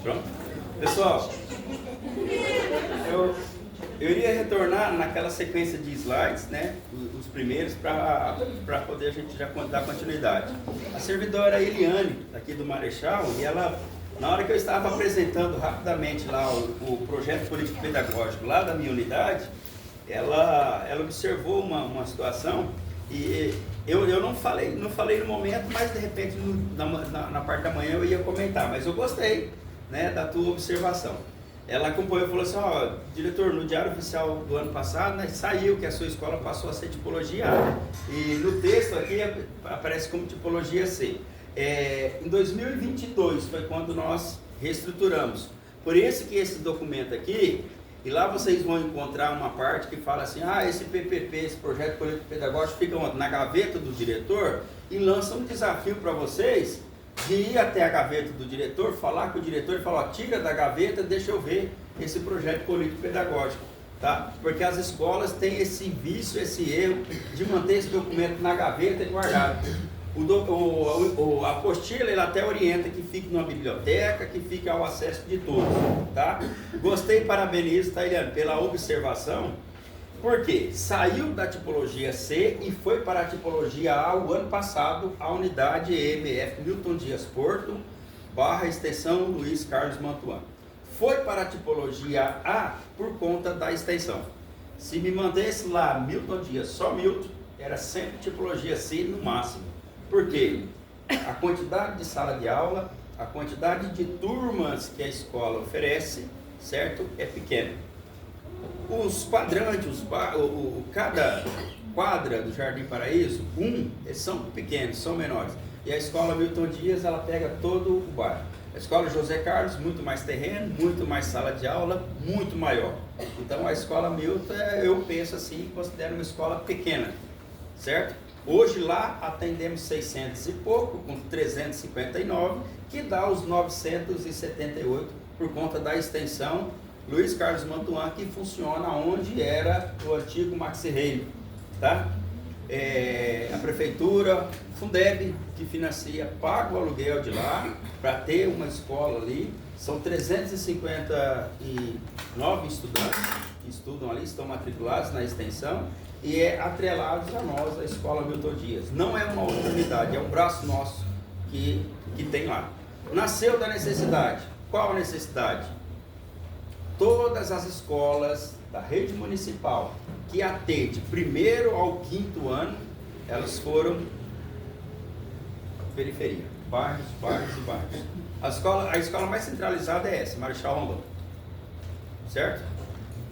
Pronto? Pessoal, eu iria retornar naquela sequência de slides, né, os primeiros, para poder a gente já dar continuidade. A servidora Eliane, aqui do Marechal, e ela, na hora que eu estava apresentando rapidamente lá o projeto político-pedagógico lá da minha unidade, ela observou uma situação e eu não falei no momento, mas de repente na parte da manhã eu ia comentar, mas eu gostei, né, da tua observação. Ela acompanhou e falou assim, ó, diretor, no Diário Oficial do ano passado, né, saiu que a sua escola passou a ser tipologia A, e no texto aqui aparece como tipologia C. Em 2022 foi quando nós reestruturamos. Por isso que esse documento aqui, e lá vocês vão encontrar uma parte que fala assim, esse PPP, esse projeto político pedagógico, fica na gaveta do diretor e lança um desafio para vocês de ir até a gaveta do diretor, falar com o diretor e falar, tira da gaveta, deixa eu ver esse projeto político pedagógico, tá? Porque as escolas têm esse vício, esse erro de manter esse documento na gaveta e guardado. A apostila, ele até orienta que fique numa biblioteca, que fique ao acesso de todos, tá? Gostei, parabenizo, tá, Eliane, pela observação, porque saiu da tipologia C e foi para a tipologia A o ano passado, a unidade EMF Milton Dias Porto, / extensão Luiz Carlos Mantuan. Foi para a tipologia A por conta da extensão. Se me mantesse lá Milton Dias, só Milton, era sempre tipologia C no máximo. Por quê? A quantidade de sala de aula, a quantidade de turmas que a escola oferece, certo? É pequena. Os quadrantes, cada quadra do Jardim Paraíso, eles são pequenos, são menores. E a escola Milton Dias, ela pega todo o bairro. A escola José Carlos, muito mais terreno, muito mais sala de aula, muito maior. Então a escola Milton, eu penso assim, considero uma escola pequena, certo? Hoje lá atendemos 600 e pouco, com 359, que dá os 978 por conta da extensão Luiz Carlos Mantuan, que funciona onde era o antigo Maxi Reino, tá? A prefeitura, Fundeb, que financia, paga o aluguel de lá para ter uma escola ali. São 359 estudantes que estudam ali, estão matriculados na extensão e atrelados a nós, a escola Milton Dias. Não é uma outra unidade, é um braço nosso que tem lá. Nasceu da necessidade. Qual a necessidade? Todas as escolas da rede municipal que atende primeiro ao 5º ano, elas foram periferia, bairros e bairros. A escola mais centralizada é essa, Marechal Rondon, certo?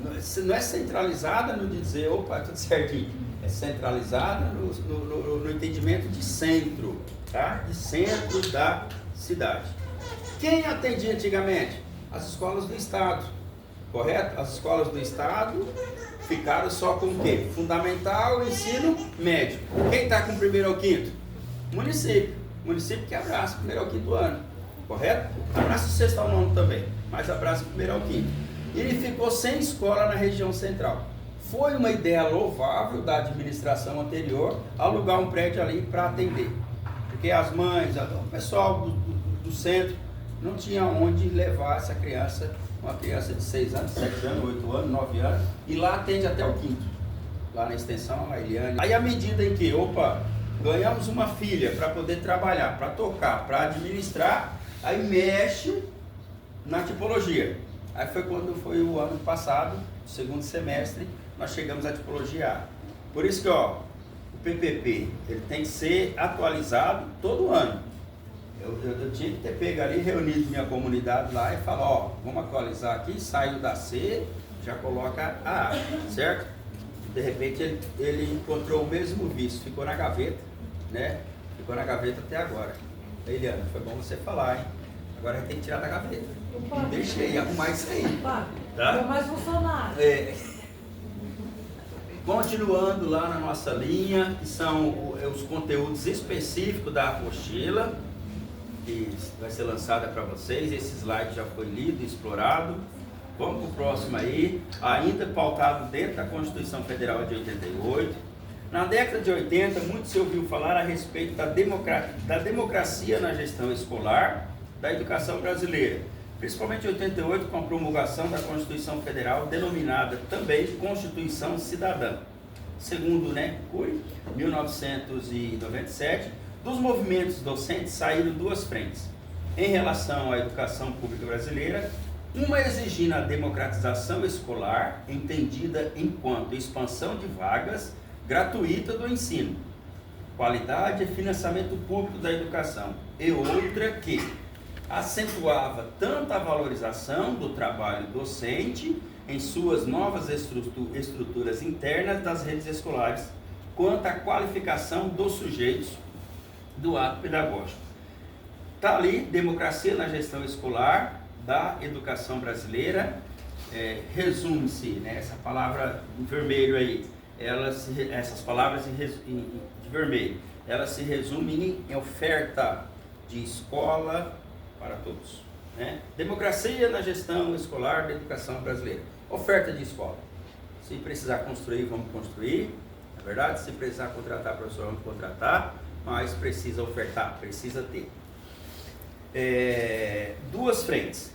Não é centralizada no dizer, opa, tudo certinho, é centralizada no entendimento de centro, tá? De centro da cidade. Quem atendia antigamente? As escolas do Estado. Correto? As escolas do Estado ficaram só com o quê? Fundamental e ensino médio. Quem está com o 1º ao 5º? Município. Município que abraça o 1º ao 5º ano. Correto? Abraça o 6º ao 9º também, mas abraça o 1º ao 5º. Ele ficou sem escola na região central. Foi uma ideia louvável da administração anterior alugar um prédio ali para atender. Porque as mães, o pessoal do centro não tinha onde levar essa criança, uma criança de 6 anos, 7 anos, 8 anos, 9 anos, e lá atende até o 5º, lá na extensão, a Eliane. Aí à medida em que, ganhamos uma filha para poder trabalhar, para tocar, para administrar, aí mexe na tipologia. Aí foi quando foi o ano passado, o 2º semestre, nós chegamos à tipologia A. Por isso que, o PPP, ele tem que ser atualizado todo ano. Eu tinha que ter pego ali, reunido minha comunidade lá e falar, vamos atualizar aqui, saiu da C, já coloca a A, certo? De repente ele encontrou o mesmo vício, ficou na gaveta, né? Ficou na gaveta até agora. Eliana, foi bom você falar, hein? Agora a gente tem que tirar da gaveta. Deixei arrumar isso aí. Tá? Não mais funcionário. Continuando lá na nossa linha, que são os conteúdos específicos da apostila, que vai ser lançada para vocês. Esse slide já foi lido e explorado. Vamos para o próximo aí, ainda pautado dentro da Constituição Federal de 88. Na década de 80, muito se ouviu falar a respeito da democracia na gestão escolar da educação brasileira, principalmente em 88, com a promulgação da Constituição Federal, denominada também Constituição Cidadã. Segundo, Cury, 1997, dos movimentos docentes saíram duas frentes. Em relação à educação pública brasileira, uma exigindo a democratização escolar, entendida enquanto expansão de vagas gratuita do ensino, qualidade e financiamento público da educação, e outra que acentuava tanto a valorização do trabalho docente em suas novas estruturas internas das redes escolares, quanto a qualificação dos sujeitos do ato pedagógico. Está ali, democracia na gestão escolar da educação brasileira, resume-se, essa palavra em vermelho aí, essas palavras de vermelho, elas se resumem em oferta de escola para todos. Democracia na gestão escolar da educação brasileira. Oferta de escola. Se precisar construir, vamos construir. Na verdade, se precisar contratar professor, vamos contratar. Mas precisa ofertar, precisa ter. Duas frentes.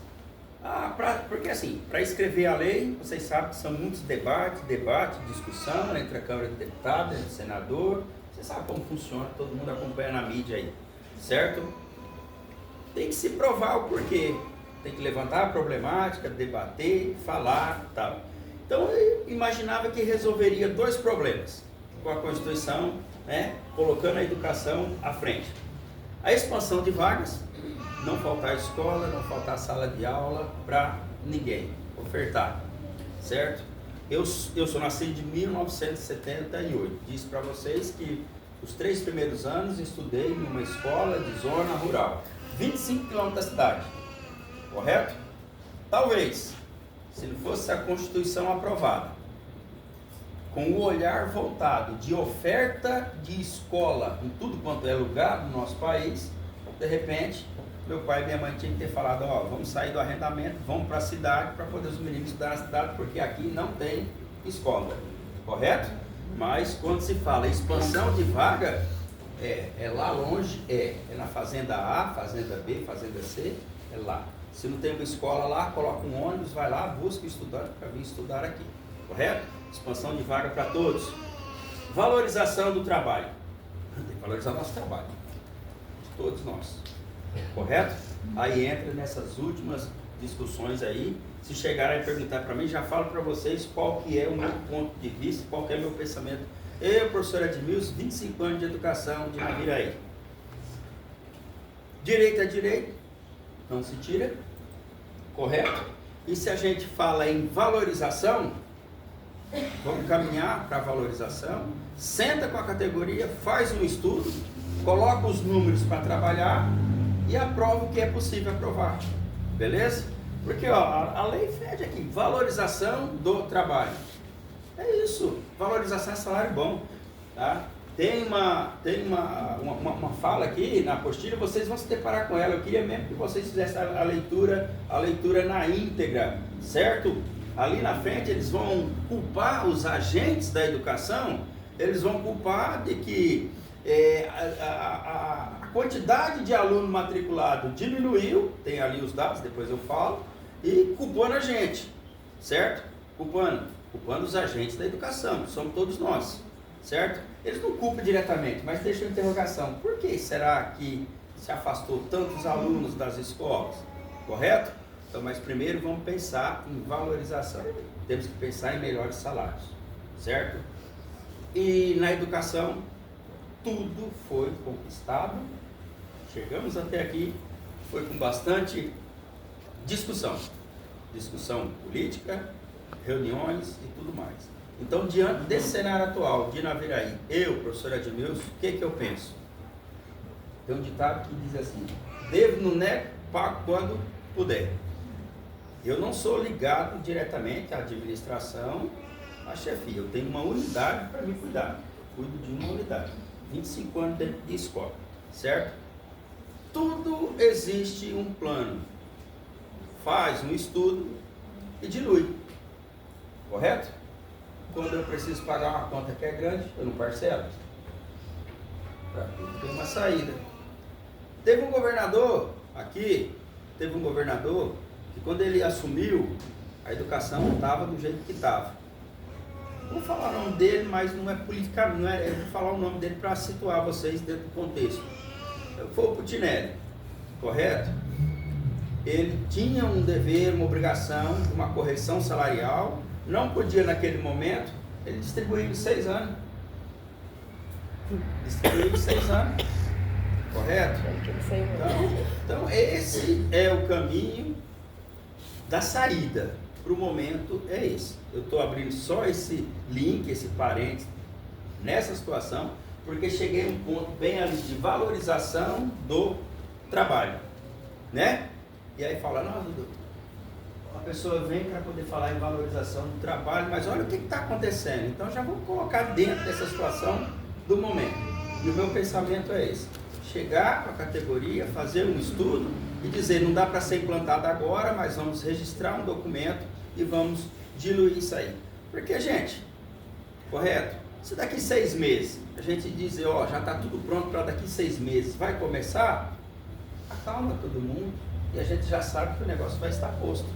Porque assim, para escrever a lei, vocês sabem que são muitos debates, discussão entre a Câmara de Deputados, entre o senador. Você sabe como funciona, todo mundo acompanha na mídia aí, certo? Tem que se provar o porquê, tem que levantar a problemática, debater, falar, tal. Então eu imaginava que resolveria dois problemas com a Constituição, colocando a educação à frente. A expansão de vagas, não faltar escola, não faltar sala de aula para ninguém, ofertar, certo? Eu sou nascido de 1978, disse para vocês que os 3 primeiros anos estudei numa escola de zona rural, 25 quilômetros da cidade, correto? Talvez, se não fosse a Constituição aprovada, com o olhar voltado de oferta de escola em tudo quanto é lugar do nosso país, de repente, meu pai e minha mãe tinham que ter falado, vamos sair do arrendamento, vamos para a cidade para poder os meninos estudar na cidade, porque aqui não tem escola, correto? Mas quando se fala expansão de vaga, é lá longe, é na fazenda A, fazenda B, fazenda C, é lá. Se não tem uma escola lá, coloca um ônibus, vai lá, busca estudante para vir estudar aqui, correto? Expansão de vaga para todos. Valorização do trabalho. Tem que valorizar o nosso trabalho, de todos nós, correto? Aí entra nessas últimas discussões aí. Se chegarem a perguntar para mim, já falo para vocês qual que é o meu ponto de vista, qual que é o meu pensamento. Eu, professor Edmilson, 25 anos de educação de Naviraí. Direito é direito, não se tira, correto? E se a gente fala em valorização, vamos caminhar para a valorização, senta com a categoria, faz um estudo, coloca os números para trabalhar e aprova o que é possível aprovar, beleza? Porque a lei fede aqui, valorização do trabalho. É isso, valorização é salário bom, tá? Tem uma fala aqui na apostila, vocês vão se deparar com ela. Eu queria mesmo que vocês fizessem a leitura na íntegra, certo? Ali na frente eles vão culpar os agentes da educação, eles vão culpar de que a quantidade de aluno matriculado diminuiu, tem ali os dados, depois eu falo, e culpando a gente, certo? Culpando os agentes da educação, somos todos nós, certo? Eles não culpam diretamente, mas deixam a interrogação, por que será que se afastou tantos alunos das escolas, correto? Então, mas primeiro vamos pensar em valorização, temos que pensar em melhores salários, certo? E na educação, tudo foi conquistado, chegamos até aqui, foi com bastante discussão política, reuniões e tudo mais. Então, diante desse cenário atual de Naviraí, eu, professor Edmilson, o que eu penso? Tem um ditado que diz assim, devo no nego, pago quando puder. Eu não sou ligado diretamente à administração, à chefia. Eu tenho uma unidade para me cuidar. Eu cuido de uma unidade. 25 anos dentro de escola, certo? Tudo existe um plano. Faz um estudo e dilui. Correto? Quando eu preciso pagar uma conta que é grande, eu não parcelo. Para tudo tem uma saída. Teve um governador aqui teve um governador que quando ele assumiu, a educação não estava do jeito que estava. Vou falar o nome dele, mas não é politicamente, eu vou falar o nome dele para situar vocês dentro do contexto. Foi o Putinelli, correto? Ele tinha um dever, uma obrigação, uma correção salarial, não podia naquele momento, ele distribuiu em 6 anos. Distribuiu em 6 anos, correto? Então esse é o caminho da saída para o momento, é esse. Eu estou abrindo só esse link, esse parênteses, nessa situação, porque cheguei a um ponto bem ali de valorização do trabalho, né? E aí fala, não, Dudu, a pessoa vem para poder falar em valorização do trabalho, mas olha o que está acontecendo. Então já vou colocar dentro dessa situação do momento. E o meu pensamento é esse: chegar com a categoria, fazer um estudo e dizer, não dá para ser implantado agora, mas vamos registrar um documento e vamos diluir isso aí. Porque, gente, correto? Se daqui 6 meses a gente dizer, ó, já está tudo pronto para daqui 6 meses, vai começar, acalma todo mundo e a gente já sabe que o negócio vai estar posto,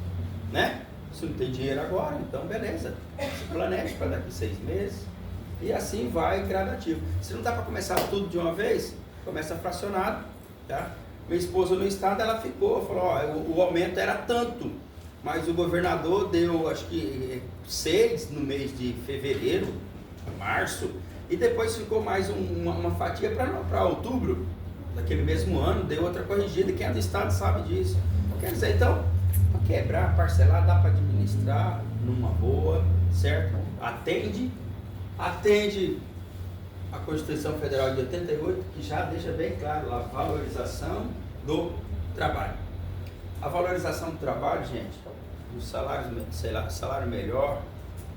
né? Se não tem dinheiro agora, então beleza, se planeje para daqui 6 meses e assim vai gradativo. Se não dá para começar tudo de uma vez, começa fracionado, tá? Minha esposa no estado, ela ficou, falou, ó, o aumento era tanto, mas o governador deu, acho que 6 no mês de fevereiro, março, e depois ficou mais uma fatia para outubro daquele mesmo ano, deu outra corrigida, e quem é do estado sabe disso. Quer dizer, então, para quebrar, parcelar, dá para administrar numa boa, certo? Atende a Constituição Federal de 88, que já deixa bem claro lá, a valorização do trabalho. A valorização do trabalho, gente, os salários, salário melhor,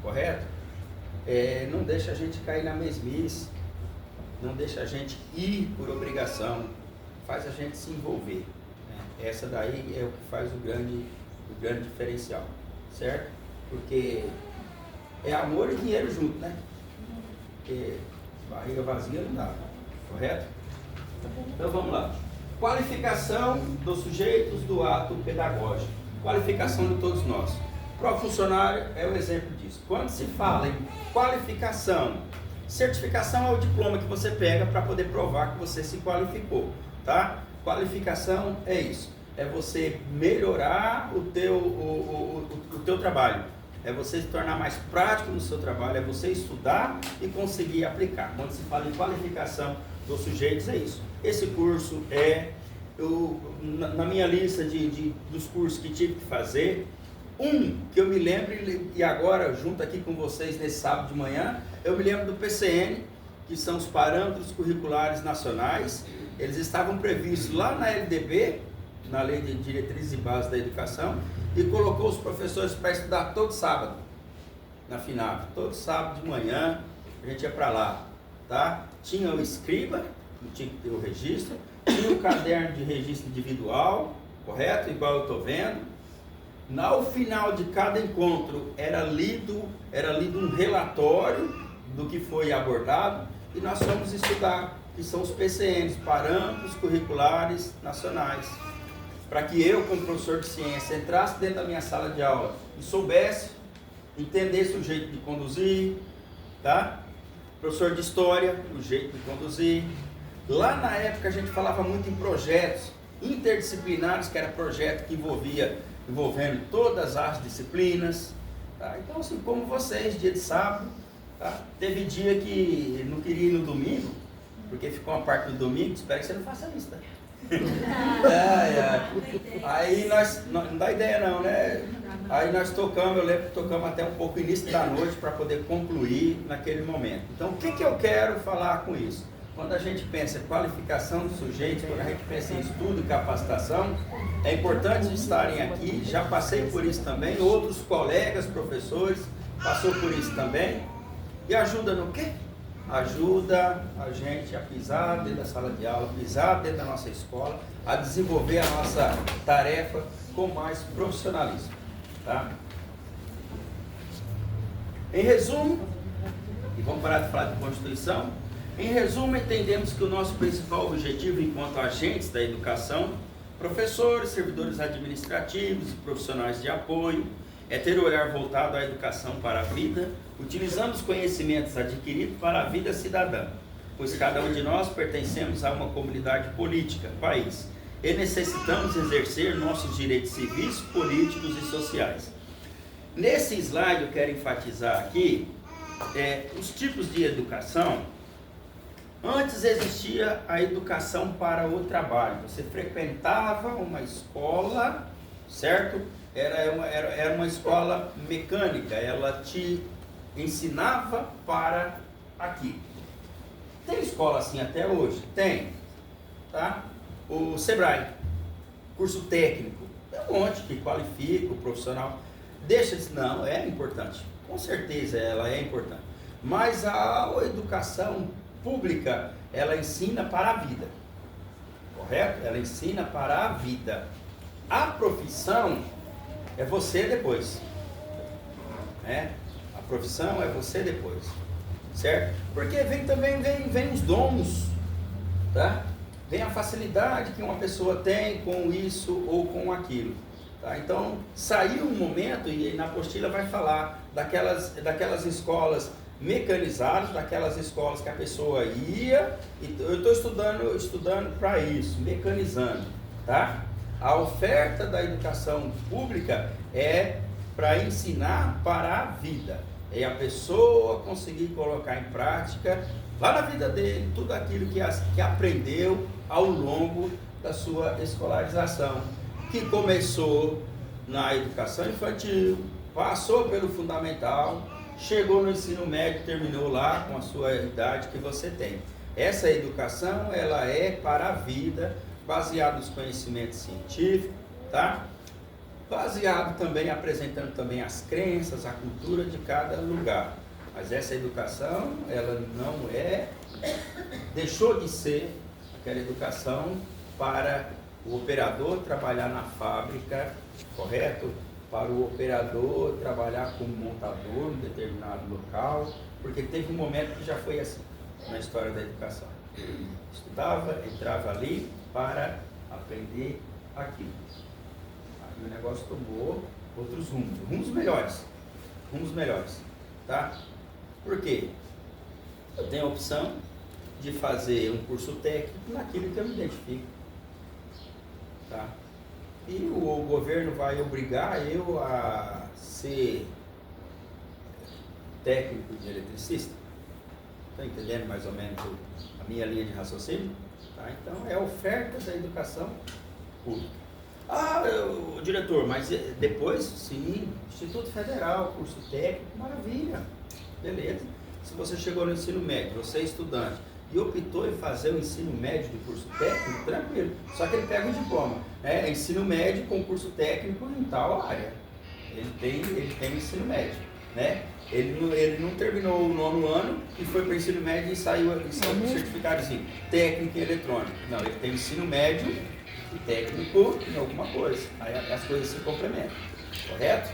correto? Não deixa a gente cair na mesmice, não deixa a gente ir por obrigação, faz a gente se envolver, né? Essa daí é o que faz o grande diferencial, certo? Porque é amor e dinheiro junto, né? Porque barriga vazia não dá, correto? Então vamos lá. Qualificação dos sujeitos do ato pedagógico. Qualificação de todos nós. O próprio funcionário é o exemplo disso. Quando se fala em qualificação, certificação é o diploma que você pega para poder provar que você se qualificou, tá? Qualificação é isso. É você melhorar o teu trabalho. É você se tornar mais prático no seu trabalho, é você estudar e conseguir aplicar. Quando se fala em qualificação dos sujeitos, é isso. Esse curso na minha lista dos cursos que tive que fazer, que eu me lembro, e agora junto aqui com vocês nesse sábado de manhã, eu me lembro do PCN, que são os Parâmetros Curriculares Nacionais. Eles estavam previstos lá na LDB, na Lei de Diretrizes e Bases da Educação, e colocou os professores para estudar todo sábado, na FINAV, todo sábado de manhã, a gente ia para lá, tá? Tinha o escriba, que tinha que ter o registro, tinha o caderno de registro individual, correto? Igual eu estou vendo. Ao final de cada encontro era lido um relatório do que foi abordado, e nós fomos estudar, que são os PCNs, Parâmetros Curriculares Nacionais, para que eu, como professor de ciência, entrasse dentro da minha sala de aula e soubesse, entendesse o jeito de conduzir, tá? Professor de história, o jeito de conduzir. Lá na época a gente falava muito em projetos interdisciplinares, que era projeto que envolvendo todas as disciplinas, tá? Então, assim como vocês, dia de sábado, tá? Teve dia que não queria ir no domingo, porque ficou uma parte do domingo, espero que você não faça isso, tá? Aí não dá ideia não, né? Aí nós tocamos, eu lembro que tocamos até um pouco início da noite para poder concluir naquele momento. Então, o que eu quero falar com isso? Quando a gente pensa em qualificação dos sujeitos, quando a gente pensa em estudo e capacitação, é importante estarem aqui. Já passei por isso também, outros colegas, professores, passou por isso também. E ajuda no quê? Ajuda a gente a pisar dentro da sala de aula, pisar dentro da nossa escola, a desenvolver a nossa tarefa com mais profissionalismo, tá? Em resumo, e vamos parar de falar de Constituição, em resumo, entendemos que o nosso principal objetivo enquanto agentes da educação professores, servidores administrativos, profissionais de apoio, é ter o olhar voltado à educação para a vida, utilizando os conhecimentos adquiridos para a vida cidadã, pois cada um de nós pertencemos a uma comunidade política, país, e necessitamos exercer nossos direitos civis, políticos e sociais. Nesse slide eu quero enfatizar aqui os tipos de educação. Antes existia a educação para o trabalho, você frequentava uma escola, certo? Era uma escola mecânica, ela te ensinava para aqui. Tem escola assim até hoje? Tem, tá? O Sebrae, curso técnico, tem um monte que qualifica o profissional. Deixa de... Não, é importante, com certeza ela é importante. Mas a educação pública, ela ensina para a vida, correto? Ela ensina para a vida. A profissão é você depois, né? A profissão é você depois, certo? Porque vem os dons, tá? Vem a facilidade que uma pessoa tem com isso ou com aquilo, tá? Então, saiu um momento, e na apostila vai falar daquelas escolas mecanizadas, daquelas escolas que a pessoa ia, e eu estou estudando para isso, mecanizando, tá? A oferta da educação pública é para ensinar para a vida, é a pessoa conseguir colocar em prática, lá na vida dele, tudo aquilo que aprendeu ao longo da sua escolarização, que começou na educação infantil, passou pelo fundamental, chegou no ensino médio, terminou lá com a sua idade que você tem. Essa educação, ela é para a vida, baseado nos conhecimentos científicos, tá? Baseado também, apresentando também as crenças, a cultura de cada lugar. Mas essa educação, ela não deixou de ser aquela educação para o operador trabalhar na fábrica, correto? Para o operador trabalhar como montador em determinado local, porque teve um momento que já foi assim na história da educação. Estudava, entrava ali para aprender aquilo. Aí o negócio tomou outros rumos melhores, tá? Por quê? Eu tenho a opção de fazer um curso técnico naquilo que eu me identifico, tá? E o governo vai obrigar eu a ser técnico de eletricista? Estão entendendo mais ou menos a minha linha de raciocínio? Tá? Então é a oferta da educação pública. O diretor, mas depois, sim, Instituto Federal, curso técnico, maravilha, beleza. Se você chegou no ensino médio, você é estudante, e optou em fazer o ensino médio do curso técnico, tranquilo. Só que ele pega um diploma, né? Ensino médio com curso técnico em tal área. Ele tem o ensino médio, né? Ele não terminou o 9º ano e foi para o ensino médio e saiu com certificado assim, técnico em eletrônica. Não, ele tem ensino médio e técnico em alguma coisa. Aí as coisas se complementam, correto?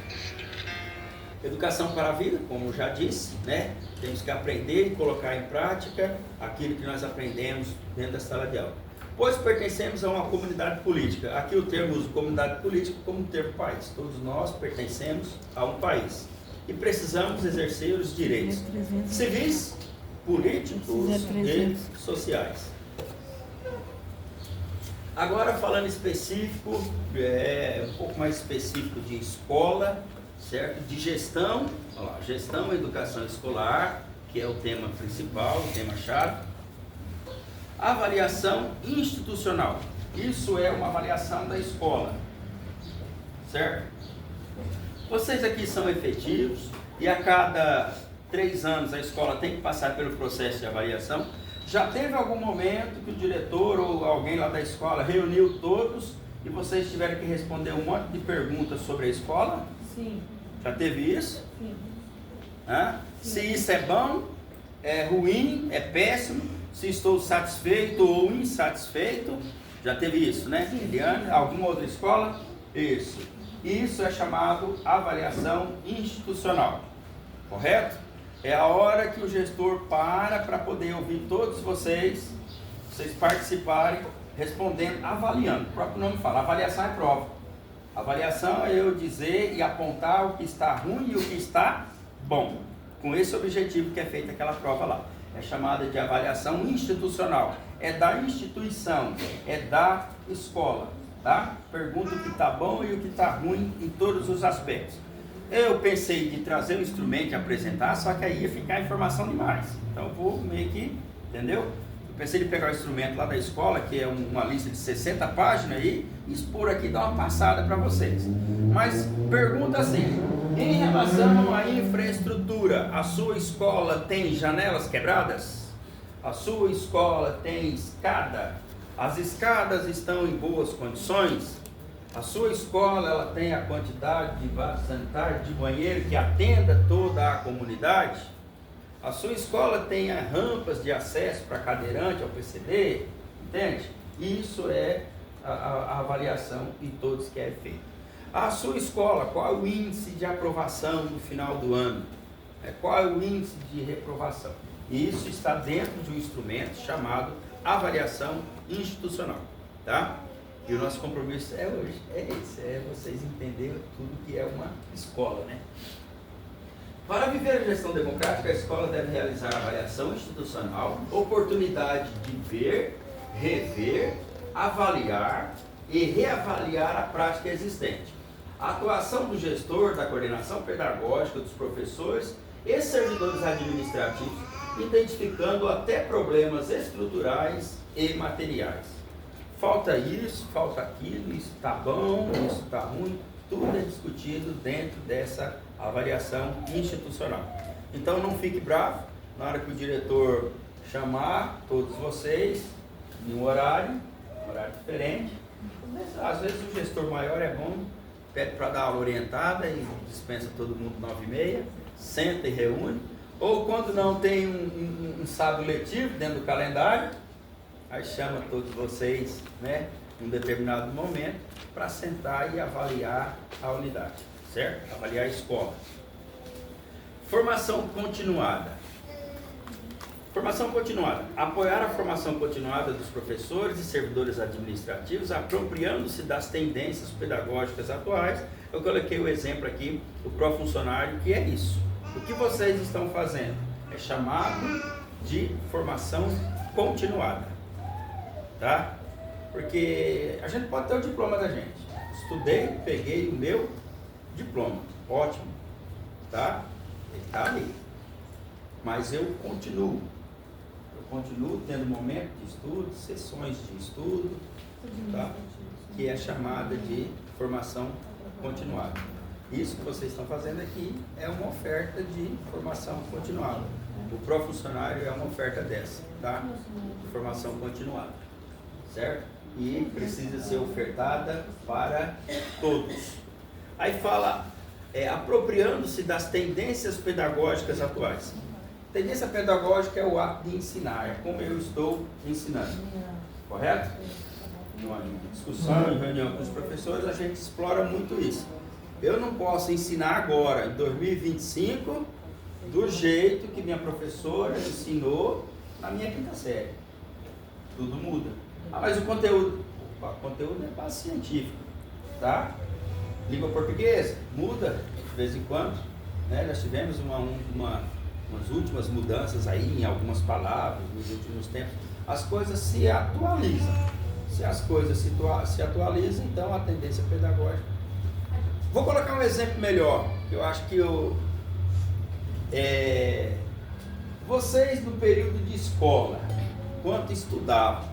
Educação para a vida, como eu já disse, né? Temos que aprender e colocar em prática aquilo que nós aprendemos dentro da sala de aula. Pois pertencemos a uma comunidade política. Aqui o termo uso comunidade política como termo país. Todos nós pertencemos a um país. E precisamos exercer os direitos civis, políticos e sociais. Agora falando específico, um pouco mais específico de escola, certo? De gestão, olha lá, gestão e educação escolar, que é o tema principal, o tema-chave. Avaliação institucional, isso é uma avaliação da escola, certo? Vocês aqui são efetivos e a cada 3 anos a escola tem que passar pelo processo de avaliação. Já teve algum momento que o diretor ou alguém lá da escola reuniu todos e vocês tiveram que responder um monte de perguntas sobre a escola? Sim. Já teve isso? Sim. Se isso é bom, é ruim, é péssimo, se estou satisfeito ou insatisfeito, já teve isso, né? Eliane, alguma outra escola? Isso. Isso é chamado avaliação institucional, correto? É a hora que o gestor para poder ouvir todos vocês participarem, respondendo, avaliando. O próprio nome fala, avaliação é prova. Avaliação é eu dizer e apontar o que está ruim e o que está bom. Com esse objetivo que é feita aquela prova lá. É chamada de avaliação institucional. É da instituição, é da escola, tá? Pergunta o que está bom e o que está ruim em todos os aspectos. Eu pensei de trazer um instrumento e apresentar, só que aí ia ficar informação demais. Então eu vou meio que, entendeu? Eu pensei de pegar o instrumento lá da escola, que é uma lista de 60 páginas aí, e expor aqui e dar uma passada para vocês. Mas pergunta assim, em relação à infraestrutura, a sua escola tem janelas quebradas? A sua escola tem escada? As escadas estão em boas condições? A sua escola ela tem a quantidade de vasos sanitários, de banheiro que atenda toda a comunidade? A sua escola tem rampas de acesso para cadeirante ao PCD? Entende? Isso é a avaliação em todos que é feita. A sua escola, qual é o índice de aprovação no final do ano? Qual é o índice de reprovação? E isso está dentro de um instrumento chamado avaliação institucional, tá? E o nosso compromisso hoje é esse, é vocês entenderem tudo que é uma escola, né? Para viver a gestão democrática, a escola deve realizar avaliação institucional, oportunidade de ver, rever, avaliar e reavaliar a prática existente. A atuação do gestor, da coordenação pedagógica, dos professores e servidores administrativos, identificando até problemas estruturais e materiais. Falta isso, falta aquilo, isso está bom, isso está ruim, tudo é discutido dentro dessa avaliação institucional. Então não fique bravo, na hora que o diretor chamar todos vocês, em um horário diferente, às vezes o gestor maior é bom, pede para dar aula orientada e dispensa todo mundo 9h30, senta e reúne, ou quando não tem um sábado letivo dentro do calendário, aí chama todos vocês, né, em um determinado momento, para sentar e avaliar a unidade, certo? Avaliar a escola. Formação continuada. Formação continuada. Apoiar a formação continuada dos professores e servidores administrativos, apropriando-se das tendências pedagógicas atuais. Eu coloquei o exemplo aqui do pró-funcionário, que é isso. O que vocês estão fazendo? É chamado de formação continuada. Tá? Porque a gente pode ter o diploma da gente. Estudei, peguei o meu diploma. Ótimo. Tá? Ele está ali. Mas eu continuo. Tendo momento de estudo, sessões de estudo, tá? Que é chamada de formação continuada. Isso que vocês estão fazendo aqui é uma oferta de formação continuada. O pró-funcionário é uma oferta dessa, tá? De formação continuada, certo? E precisa ser ofertada para todos. Aí fala, apropriando-se das tendências pedagógicas atuais. Tendência pedagógica é o ato de ensinar, é como eu estou ensinando, correto? Em discussão, em reunião com os professores, a gente explora muito isso. Eu não posso ensinar agora, em 2025, do jeito que minha professora ensinou na minha quinta série. Tudo muda. Mas o conteúdo é base científica, tá? Língua portuguesa, muda de vez em quando, né? Nós tivemos umas últimas mudanças aí em algumas palavras nos últimos tempos. As coisas se atualizam. Se as coisas se atualizam, então a tendência pedagógica. Vou colocar um exemplo melhor, que eu acho que vocês no período de escola, quanto estudavam,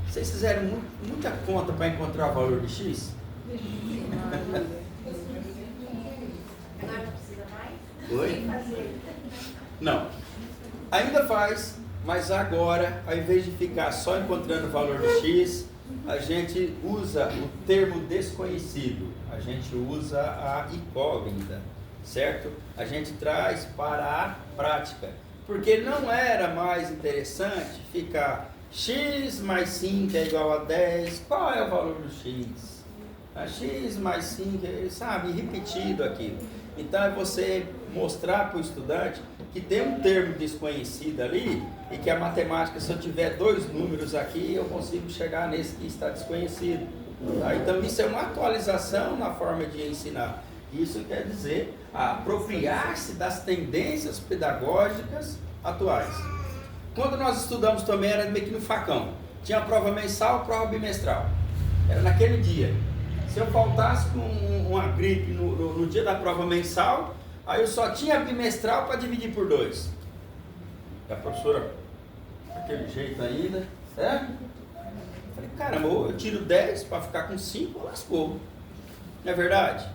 vocês fizeram muita conta para encontrar o valor de X? Agora não precisa mais? Oi? Não. Ainda faz, mas agora, ao invés de ficar só encontrando o valor de X, a gente usa o termo desconhecido, a gente usa a incógnita, certo? A gente traz para a prática, porque não era mais interessante ficar x mais 5 é igual a 10, qual é o valor do x? A x mais 5, sabe, repetido aquilo. Então é você mostrar para o estudante que tem um termo desconhecido ali e que a matemática, se eu tiver 2 números aqui, eu consigo chegar nesse que está desconhecido. Tá? Então isso é uma atualização na forma de ensinar. Isso quer dizer apropriar-se das tendências pedagógicas atuais. Quando nós estudamos também era meio que no facão. Tinha prova mensal, prova bimestral. Era naquele dia. Se eu faltasse com uma gripe no dia da prova mensal, aí eu só tinha bimestral para dividir por 2. E a professora, daquele jeito ainda, certo? Falei, caramba, eu tiro 10 para ficar com 5, lascou. Não é verdade?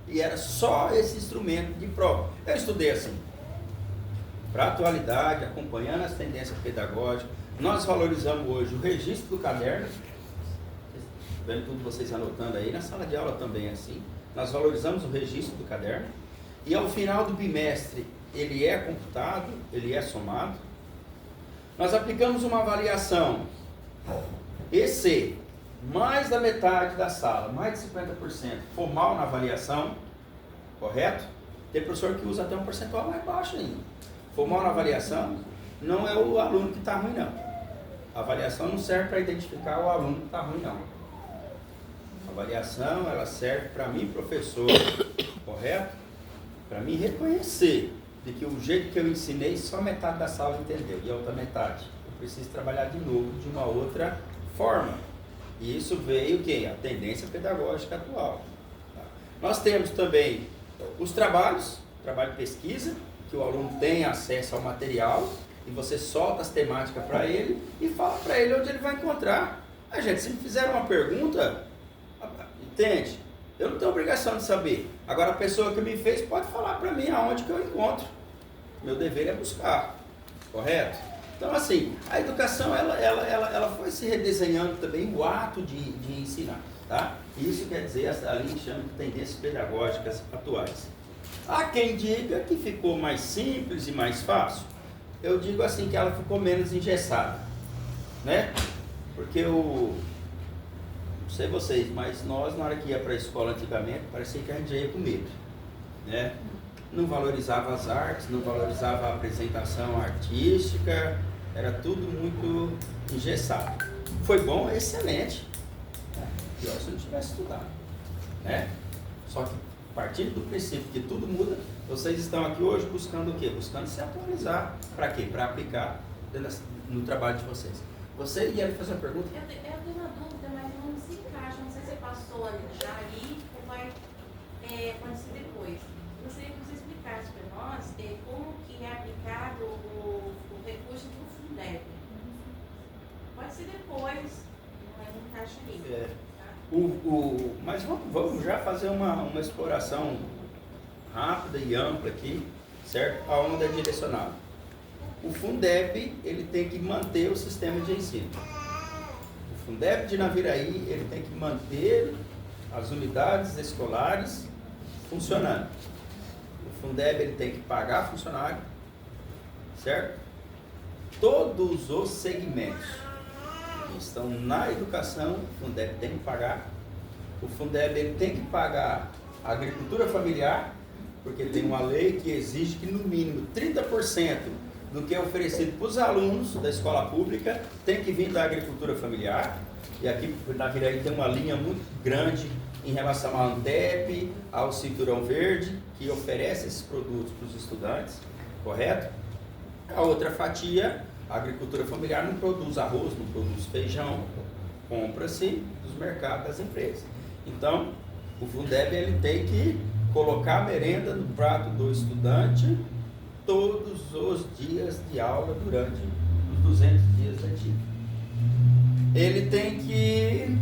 E era só esse instrumento de prova. Eu estudei assim, para a atualidade, acompanhando as tendências pedagógicas. Nós valorizamos hoje o registro do caderno. Vendo tudo vocês anotando aí, na sala de aula também é assim. Nós valorizamos o registro do caderno. E ao final do bimestre, ele é computado, ele é somado. Nós aplicamos uma avaliação EC, mais da metade da sala, mais de 50% for mal na avaliação, correto? Tem professor que usa até um percentual mais baixo ainda. For mal na avaliação, não é o aluno que está ruim, não. A avaliação não serve para identificar o aluno que está ruim, não. A avaliação, ela serve para mim, professor, correto? Para mim reconhecer de que o jeito que eu ensinei, só metade da sala entendeu, e a outra metade. Eu preciso trabalhar de novo de uma outra forma. E isso veio o quê? A tendência pedagógica atual. Tá? Nós temos também os trabalhos, trabalho de pesquisa, que o aluno tem acesso ao material, e você solta as temáticas para ele e fala para ele onde ele vai encontrar. A gente, se me fizer uma pergunta, entende? Eu não tenho obrigação de saber. Agora a pessoa que me fez pode falar para mim aonde que eu encontro. Meu dever é buscar, correto? Então assim, a educação ela foi se redesenhando também o ato de ensinar, tá? Isso quer dizer, ali chama de tendências pedagógicas atuais. Há quem diga que ficou mais simples e mais fácil. Eu digo assim que ela ficou menos engessada, né? Porque não sei vocês, mas nós, na hora que ia para a escola antigamente, parecia que a gente já ia com medo, né? Não valorizava as artes, não valorizava a apresentação artística, era tudo muito engessado. Foi bom, excelente. Pior se não tivesse estudado, né? Só que, partindo do princípio que tudo muda, vocês estão aqui hoje buscando o quê? Buscando se atualizar. Para quê? Para aplicar no trabalho de vocês. Você ia fazer uma pergunta? Eu tenho uma dúvida, mas não se encaixa. Não sei se você passou já ali ou vai acontecer depois. Eu gostaria que você explicasse para nós como que é aplicado o recurso do Fundeb. Pode ser depois, mas não encaixa aí. Tá? Mas vamos já fazer uma exploração rápida e ampla aqui, certo? Aonde é direcionado. O Fundeb, ele tem que manter o sistema de ensino. O Fundeb de Naviraí, ele tem que manter as unidades escolares funcionando. O Fundeb, ele tem que pagar funcionário, certo? Todos os segmentos que estão na educação, o Fundeb tem que pagar. O Fundeb, ele tem que pagar a agricultura familiar, porque tem uma lei que exige que no mínimo 30% do que é oferecido para os alunos da escola pública tem que vir da agricultura familiar. E aqui na Naviraí tem uma linha muito grande em relação à Antep, ao Cinturão Verde, que oferece esses produtos para os estudantes, correto? A outra fatia, a agricultura familiar não produz arroz, não produz feijão, compra-se dos mercados das empresas. Então, o Fundeb, ele tem que colocar a merenda no prato do estudante todos os dias de aula durante os 200 dias letivo. Ele tem que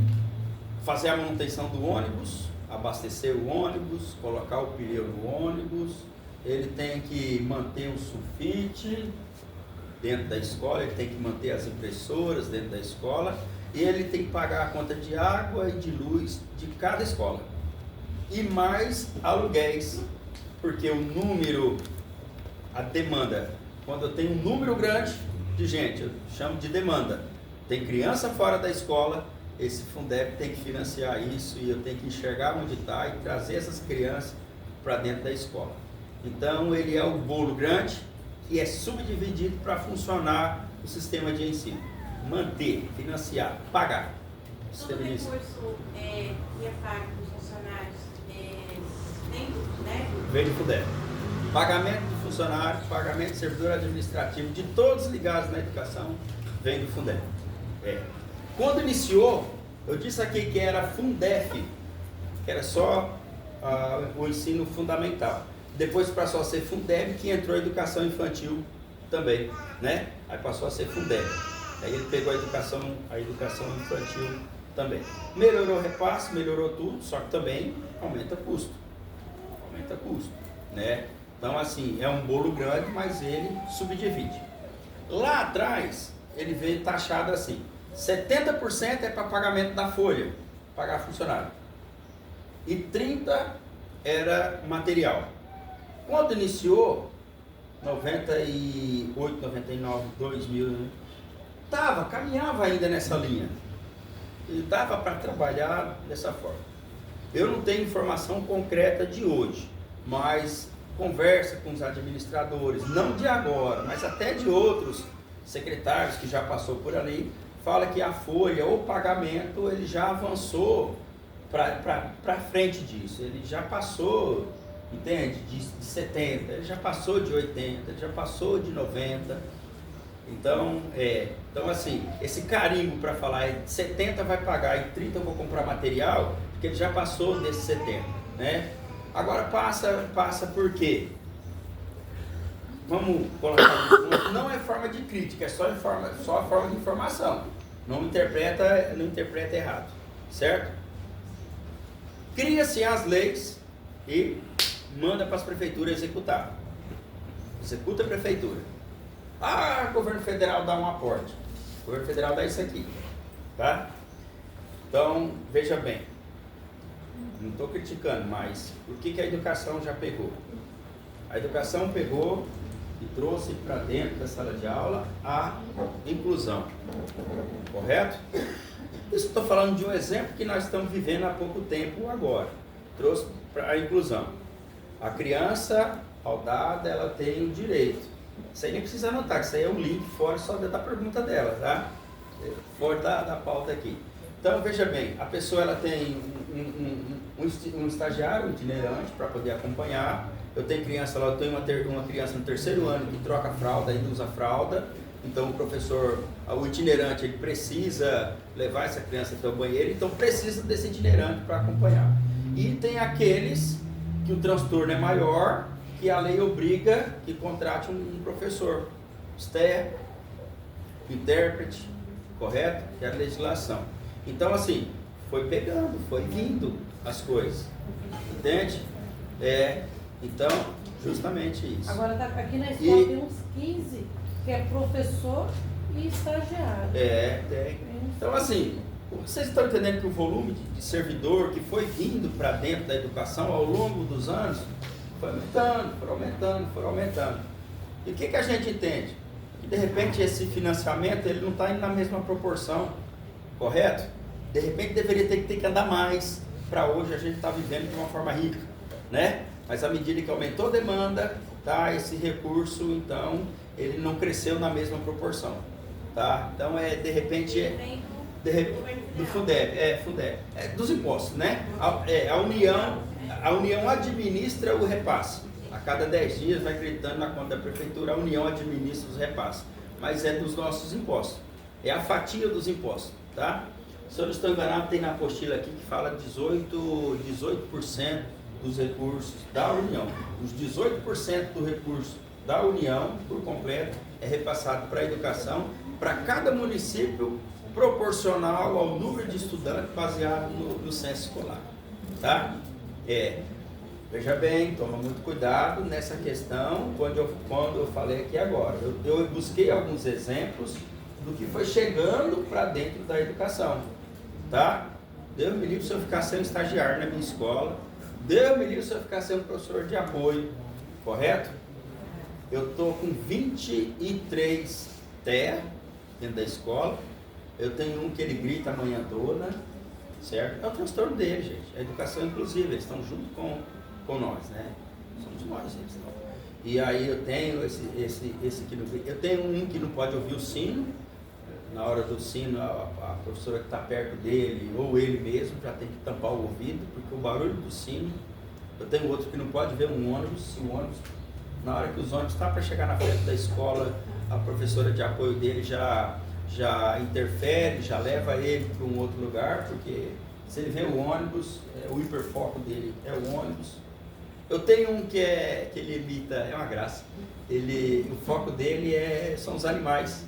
fazer a manutenção do ônibus, abastecer o ônibus, colocar o pneu no ônibus, ele tem que manter o sulfite dentro da escola, ele tem que manter as impressoras dentro da escola, e ele tem que pagar a conta de água e de luz de cada escola. E mais aluguéis, porque o número, a demanda, quando eu tenho um número grande de gente, eu chamo de demanda, tem criança fora da escola, esse Fundeb tem que financiar isso e eu tenho que enxergar onde está e trazer essas crianças para dentro da escola. Então ele é o bolo grande que é subdividido para funcionar o sistema de ensino. Manter, financiar, pagar. O Todo sistema de ensino. recurso que é pago para os funcionários vem do FUNDEB? Vem do FUNDEB. Pagamento de funcionário, pagamento de servidor administrativo, de todos ligados na educação, vem do FUNDEB. Quando iniciou, eu disse aqui que era FUNDEF, que era só o ensino fundamental. Depois passou a ser FUNDEB, que entrou a educação infantil também, né? Aí passou a ser FUNDEB. Aí ele pegou a educação infantil também. Melhorou o repasse, melhorou tudo, só que também aumenta custo. Aumenta custo, né? Então, assim, é um bolo grande, mas ele subdivide. Lá atrás, ele veio taxado assim: 70% é para pagamento da folha, pagar funcionário, e 30% era material. Quando iniciou, 98, 99, 2000, né? Caminhava ainda nessa linha. E dava para trabalhar dessa forma. Eu não tenho informação concreta de hoje, mas conversa com os administradores, não de agora, mas até de outros secretários que já passou por ali, fala que a folha ou pagamento ele já avançou para frente disso, ele já passou, entende, de 70, ele já passou de 80, ele já passou de 90. Então assim, esse carimbo para falar 70 vai pagar e 30 eu vou comprar material, porque ele já passou desses 70, né? Agora passa por quê? Vamos colocar não é forma de crítica, é só a forma de informação. Não interpreta errado, certo? Cria-se as leis e manda para as prefeituras executar. Executa a prefeitura. O governo federal dá um aporte. O governo federal dá isso aqui, tá? Então, veja bem. Não estou criticando, mas o que a educação já pegou? A educação pegou e trouxe para dentro da sala de aula a inclusão, correto? Isso estou falando de um exemplo que nós estamos vivendo há pouco tempo agora. Trouxe para a inclusão. A criança, ao dada, ela tem o direito. Isso aí nem precisa anotar, isso aí é um link fora só da pergunta dela, tá? Fora da pauta aqui. Então, veja bem, a pessoa ela tem um estagiário, um itinerante para poder acompanhar. Eu tenho criança lá, eu tenho uma criança no terceiro ano que troca a fralda, ainda usa fralda. Então o professor, o itinerante, ele precisa levar essa criança até o banheiro, então precisa desse itinerante para acompanhar. E tem aqueles que o transtorno é maior, que a lei obriga que contrate um professor, STER, intérprete, correto? Que é a legislação. Então assim, foi pegando, foi vindo as coisas, entende? Então, justamente isso. Agora aqui na escola tem uns 15 que é professor e estagiário. Tem. Então assim, vocês estão entendendo que o volume de servidor que foi vindo para dentro da educação ao longo dos anos foi aumentando. E o que a gente entende? Que de repente esse financiamento ele não está indo na mesma proporção, correto? De repente deveria ter que andar mais para hoje a gente estar vivendo de uma forma rica, né? Mas à medida que aumentou a demanda, tá, esse recurso, então, ele não cresceu na mesma proporção, tá? Então, de repente, do FUNDEB, FUNDEB, dos impostos, né? A União administra o repasse. A cada 10 dias vai acreditando na conta da prefeitura, a União administra os repasses. Mas é dos nossos impostos. É a fatia dos impostos, tá? Se eu não estou enganado, tem na apostila aqui que fala 18% dos recursos da União. Os 18% do recurso da União, por completo, é repassado para a educação, para cada município, proporcional ao número de estudantes, baseado no censo escolar. Tá? Veja bem, toma muito cuidado nessa questão, quando eu falei aqui agora. Eu busquei alguns exemplos do que foi chegando para dentro da educação. Tá? Deus me livre se eu ficar sem estagiário na minha escola. Deus me livre se eu ficar sem um professor de apoio, correto? Eu estou com 23 TEA dentro da escola. Eu tenho um que ele grita a manhã toda, certo? É o transtorno dele, gente. A educação inclusiva, eles estão junto com nós, né? Somos nós, eles estão. E aí eu tenho esse que não, eu tenho um que não pode ouvir o sino. Na hora do sino, a professora que está perto dele, ou ele mesmo, já tem que tampar o ouvido, porque o barulho do sino. Eu tenho outro que não pode ver um ônibus, na hora que os ônibus estão para chegar na frente da escola, a professora de apoio dele já interfere, já leva ele para um outro lugar, porque se ele vê o ônibus, o hiperfoco dele é o ônibus. Eu tenho um que ele imita, é uma graça, o foco dele são os animais.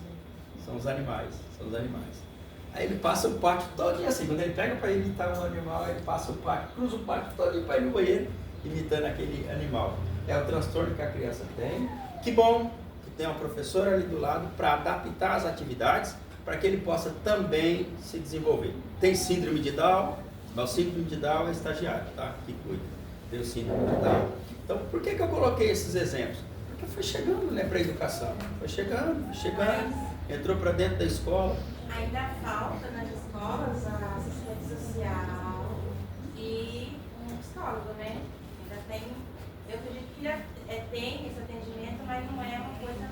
Aí ele passa o pátio todinho assim, quando ele pega para imitar um animal, ele passa o pátio, cruza o pátio todinho para ir no banheiro, imitando aquele animal. É o transtorno que a criança tem. Que bom que tem uma professora ali do lado para adaptar as atividades, para que ele possa também se desenvolver. Tem síndrome de Down, mas o síndrome de Down é estagiário, tá? Que cuida. Tem o síndrome de Down. Então, por que eu coloquei esses exemplos? Porque foi chegando, né, para a educação. Foi chegando, entrou para dentro da escola. Ainda falta nas escolas a assistente social e um psicólogo, né? Ainda tem, eu acredito que já tem esse atendimento, mas não é uma coisa...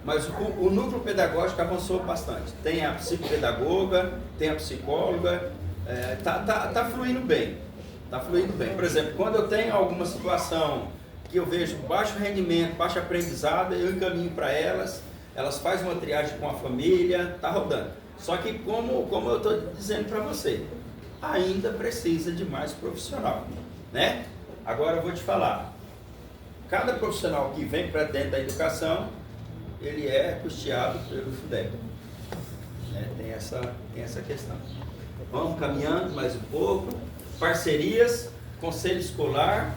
Mas o núcleo pedagógico avançou bastante. Tem a psicopedagoga, tem a psicóloga, tá fluindo bem. Tá fluindo bem. Por exemplo, quando eu tenho alguma situação que eu vejo baixo rendimento, baixo aprendizado, eu encaminho para elas fazem uma triagem com a família, tá rodando. Só que como eu estou dizendo para você, ainda precisa de mais profissional, né? Agora eu vou te falar, cada profissional que vem para dentro da educação, ele é custeado pelo FUDEB, né? Tem essa questão. Vamos caminhando mais um pouco. Parcerias, conselho escolar,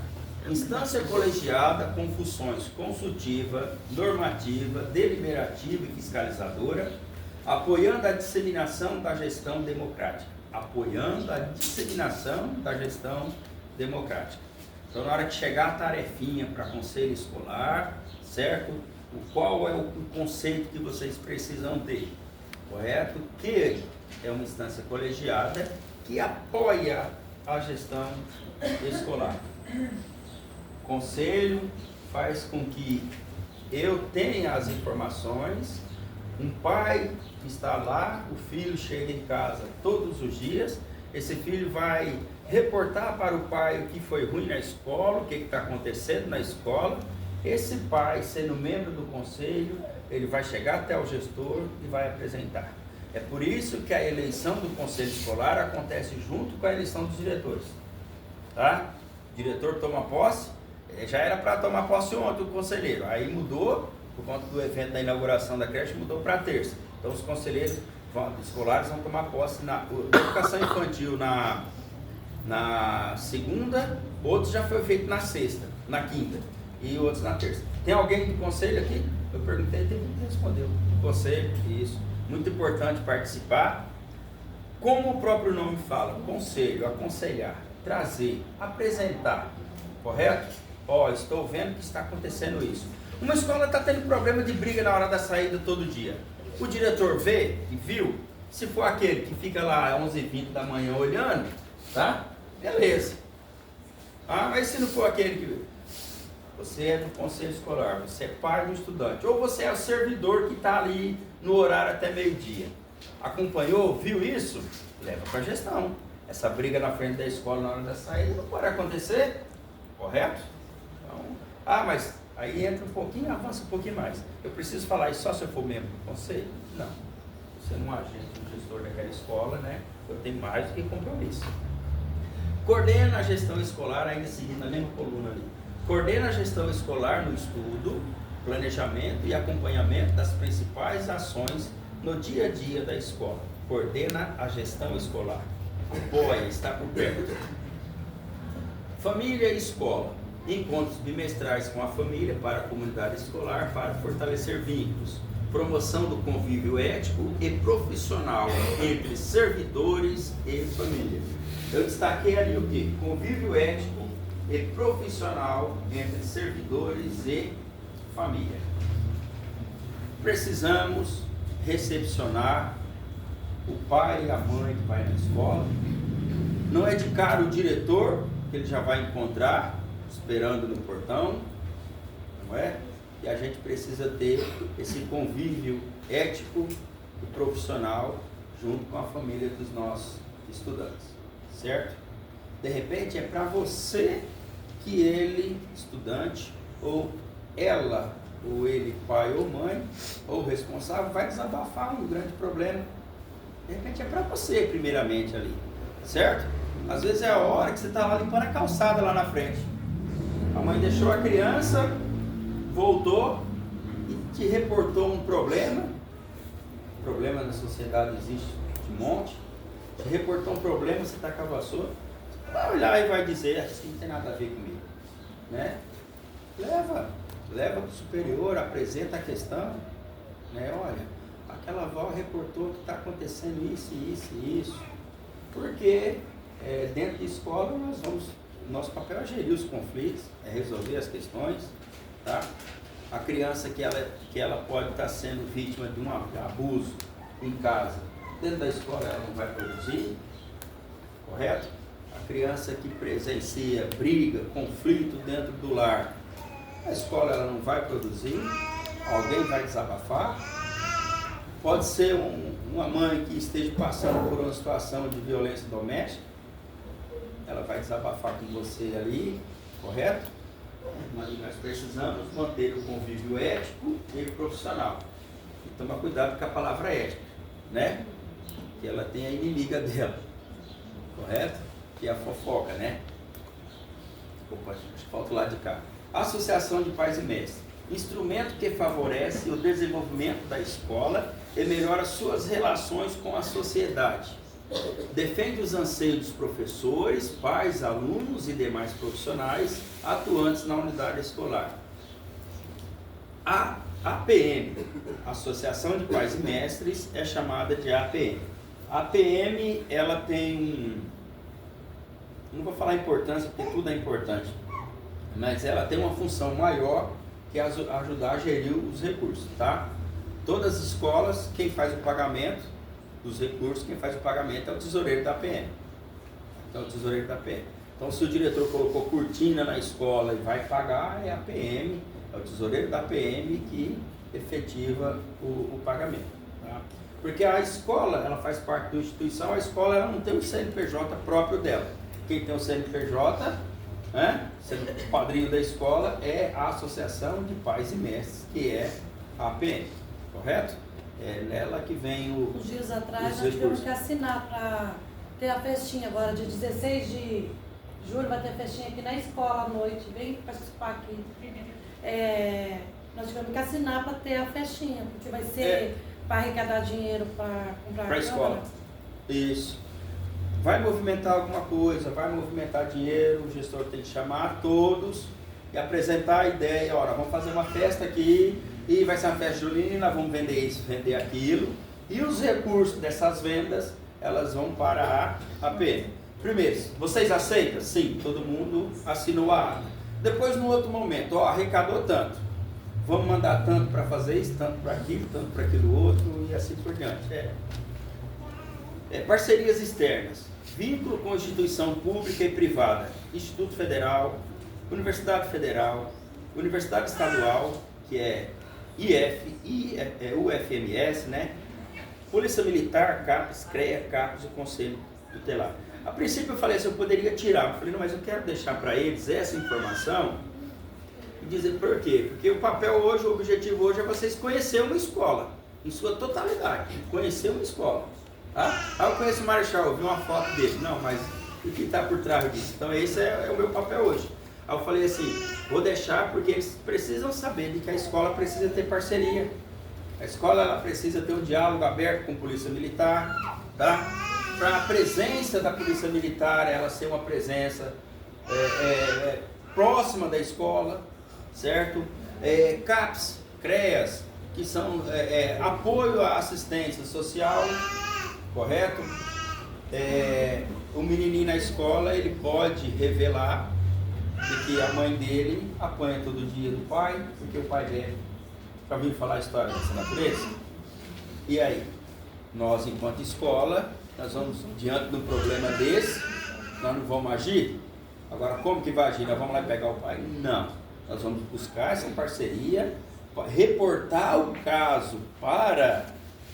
instância colegiada com funções consultiva, normativa, deliberativa e fiscalizadora, apoiando a disseminação da gestão democrática. Então, na hora que chegar a tarefinha para conselho escolar, certo? Qual é o conceito que vocês precisam ter? Correto? Que é uma instância colegiada que apoia a gestão escolar. Conselho faz com que eu tenha as informações. Um pai está lá, o filho chega em casa todos os dias, esse filho vai reportar para o pai o que foi ruim na escola, o que está acontecendo na escola. Esse pai, sendo membro do conselho, ele vai chegar até o gestor e vai apresentar. É por isso que a eleição do conselho escolar acontece junto com a eleição dos diretores. Tá? O diretor toma posse, já era para tomar posse ontem o conselheiro, aí mudou, por conta do evento da inauguração da creche, mudou para terça. Então os conselheiros escolares vão tomar posse na educação infantil na segunda, outros já foi feito na sexta, na quinta e outros na terça. Tem alguém do conselho aqui? Eu perguntei, teve um que respondeu. Conselho, isso. Muito importante participar. Como o próprio nome fala, conselho, aconselhar, trazer, apresentar, correto? Estou vendo que está acontecendo isso. Uma escola está tendo problema de briga na hora da saída todo dia. O diretor vê e viu, se for aquele que fica lá às 11h20 da manhã olhando, tá? Beleza. Mas se não for aquele que... Você é do conselho escolar, você é pai do estudante, ou você é o servidor que está ali no horário até meio-dia. Acompanhou, viu isso? Leva para a gestão. Essa briga na frente da escola na hora da saída não pode acontecer, correto? Então, mas aí entra um pouquinho, avança um pouquinho mais. Eu preciso falar isso só se eu for membro do conselho? Não. Você não é agente, um gestor daquela escola, né? Eu tenho mais do que compromisso. Coordena a gestão escolar, ainda seguindo a mesma coluna ali. Coordena a gestão escolar no estudo, planejamento e acompanhamento das principais ações no dia a dia da escola. Coordena a gestão escolar. Apoia, está por perto. Família e escola. Encontros bimestrais com a família para a comunidade escolar para fortalecer vínculos. Promoção do convívio ético e profissional entre servidores e família. Eu destaquei ali o quê? Convívio ético e profissional entre servidores e família. Precisamos recepcionar o pai e a mãe que vai na escola. Não é de cara o diretor, que ele já vai encontrar, esperando no portão. não é? E a gente precisa ter esse convívio ético e profissional junto com a família dos nossos estudantes, certo? De repente é para você que ele, estudante, ou ela, ou ele, pai ou mãe, ou responsável, vai desabafar um grande problema. De repente é para você, primeiramente, ali, certo? Às vezes é a hora que você está lá limpando a calçada lá na frente. A mãe deixou a criança, voltou e te reportou um problema. Problema na sociedade existe de monte. Te reportou um problema, você está com a vassoura. Você vai olhar e vai dizer, isso não tem nada a ver comigo, né? Leva para o superior, apresenta a questão, né? Olha, aquela avó reportou que está acontecendo isso, isso e isso. Porque dentro de escola nosso papel é gerir os conflitos, é resolver as questões, tá? A criança que ela pode estar sendo vítima de um abuso em casa, dentro da escola ela não vai produzir, correto? A criança que presencia briga, conflito dentro do lar, a escola ela não vai produzir, alguém vai desabafar. Pode ser uma mãe que esteja passando por uma situação de violência doméstica, ela vai desabafar com você ali, correto? Mas nós precisamos manter o convívio ético e profissional. E tomar cuidado com a palavra ética, né? Que ela tem a inimiga dela, correto? Que é a fofoca, né? Opa, acho que falta o lado de cá. Associação de pais e mestres. Instrumento que favorece o desenvolvimento da escola e melhora suas relações com a sociedade. Defende os anseios dos professores, pais, alunos e demais profissionais atuantes na unidade escolar. A APM, Associação de Pais e Mestres, é chamada de APM. A APM, ela tem não vou falar importância, porque tudo é importante, mas ela tem uma função maior, que é ajudar a gerir os recursos, tá? Todas as escolas, quem faz o pagamento dos recursos, quem faz o pagamento é o tesoureiro da PM. Então, o tesoureiro da PM. Então, se o diretor colocou cortina na escola e vai pagar, é a PM, é o tesoureiro da PM que efetiva o pagamento, tá? Porque a escola, ela faz parte da instituição, a escola ela não tem um CNPJ próprio dela. Quem tem o CNPJ, sendo padrinho da escola, é a Associação de Pais e Mestres, que é a APM, correto? É nela que vem Uns dias atrás nós tivemos que assinar para ter a festinha agora, dia 16 de julho, vai ter festinha aqui na escola à noite, vem participar aqui. Nós tivemos que assinar para ter a festinha, porque vai ser para arrecadar dinheiro para comprar para a escola. Isso. Vai movimentar alguma coisa, vai movimentar dinheiro, o gestor tem que chamar todos e apresentar a ideia. Olha, vamos fazer uma festa aqui e vai ser uma festa junina, vamos vender isso, vender aquilo. E os recursos dessas vendas, elas vão para a APM. Primeiro, vocês aceitam? Sim, todo mundo assinou a ata. Depois, no outro momento, arrecadou tanto. Vamos mandar tanto para fazer isso, tanto para aquilo, tanto para aquilo outro e assim por diante. Parcerias externas, vínculo com instituição pública e privada, Instituto Federal, Universidade Federal, Universidade Estadual, que é UFMS, né? Polícia Militar, CAPES, CREA, CAPES e Conselho Tutelar. A princípio eu falei assim, eu poderia tirar, eu falei, não, mas eu quero deixar para eles essa informação e dizer por quê? Porque o papel hoje, o objetivo hoje é vocês conhecerem uma escola, em sua totalidade, conhecer uma escola. Eu conheço o Marechal, eu vi uma foto dele. Não, mas o que está por trás disso? Então esse é o meu papel hoje. Aí eu falei assim, vou deixar porque eles precisam saber de que a escola precisa ter parceria. A escola ela precisa ter um diálogo aberto com a Polícia Militar, tá? Para a presença da Polícia Militar, ela ser uma presença próxima da escola, certo? CAPS, CREAS, que são apoio à assistência social, correto? O menininho na escola, ele pode revelar de que a mãe dele apanha todo dia do pai, porque o pai dele já ouviu falar a história dessa natureza? E aí? Nós, enquanto escola, nós vamos, diante de um problema desse, nós não vamos agir? Agora, como que vai agir? Nós vamos lá pegar o pai? Não. Nós vamos buscar essa parceria, reportar o caso para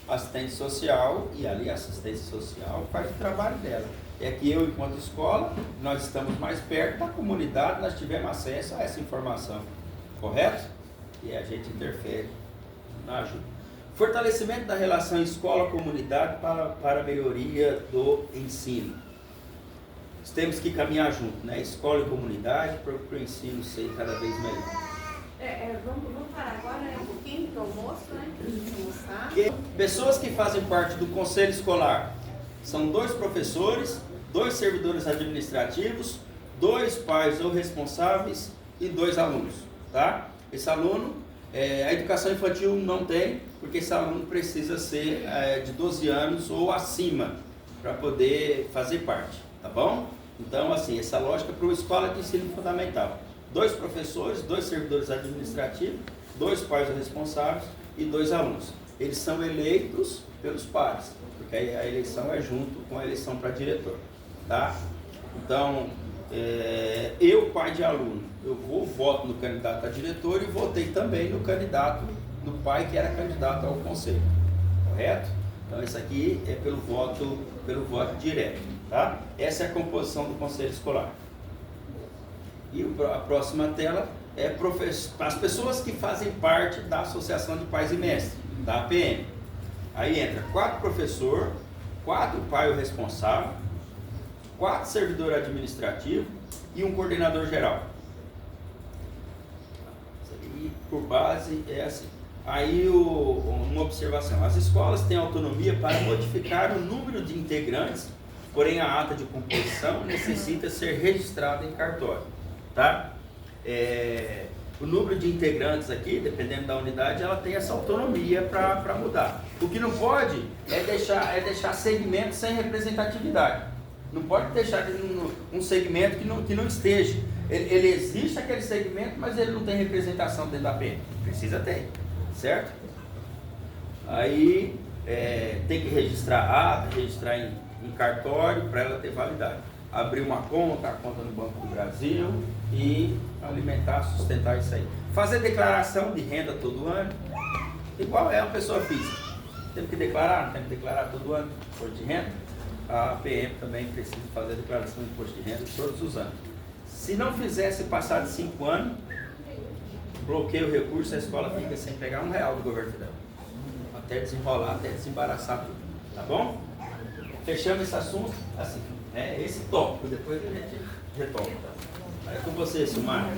a assistente social e ali a assistência social faz o trabalho dela. É que eu, enquanto escola, nós estamos mais perto da comunidade, nós tivemos acesso a essa informação, correto? E a gente interfere na ajuda. Fortalecimento da relação escola-comunidade para a melhoria do ensino. Nós temos que caminhar junto, né? Escola e comunidade para o ensino ser cada vez melhor. Vamos parar agora um pouquinho do almoço, né? Almoçar. Pessoas que fazem parte do conselho escolar são 2 professores, 2 servidores administrativos, 2 pais ou responsáveis e 2 alunos, tá? Esse aluno, a educação infantil não tem, porque esse aluno precisa ser de 12 anos ou acima para poder fazer parte, tá bom? Então, assim, essa lógica para uma escola de ensino fundamental. 2 professores, 2 servidores administrativos, 2 pais ou responsáveis e 2 alunos. Eles são eleitos pelos pares, porque a eleição é junto com a eleição para diretor, tá? Então, eu, pai de aluno, eu voto no candidato a diretor e votei também no candidato, no pai que era candidato ao conselho, correto? Então, isso aqui é pelo voto direto, tá? Essa é a composição do conselho escolar. E a próxima tela é as pessoas que fazem parte da Associação de Pais e Mestres, da APM. Aí entra 4 professores, 4 pais responsáveis, 4 servidores administrativos e um coordenador geral. E por base é assim. Aí uma observação: as escolas têm autonomia para modificar o número de integrantes, porém a ata de composição necessita ser registrada em cartório. Tá? O número de integrantes aqui, dependendo da unidade, ela tem essa autonomia para mudar. O que não pode é deixar segmento sem representatividade. Não pode deixar um segmento que não esteja. Ele existe aquele segmento, mas ele não tem representação dentro da PM. Precisa ter, certo? Aí tem que registrar a ata, registrar em cartório para ela ter validade. Abrir uma conta, a conta no Banco do Brasil e alimentar, sustentar isso aí. Fazer declaração de renda todo ano, igual é uma pessoa física. Tem que declarar, não tem que declarar todo ano imposto de renda. A APM também precisa fazer declaração de imposto de renda todos os anos. Se não fizesse passar de 5 anos, bloqueia o recurso, a escola fica sem pegar R$1 do governo federal. Até desenrolar, até desembaraçar tudo. Tá bom? Fechamos esse assunto assim. Esse tópico, depois a gente retoma. É com você, Silmar.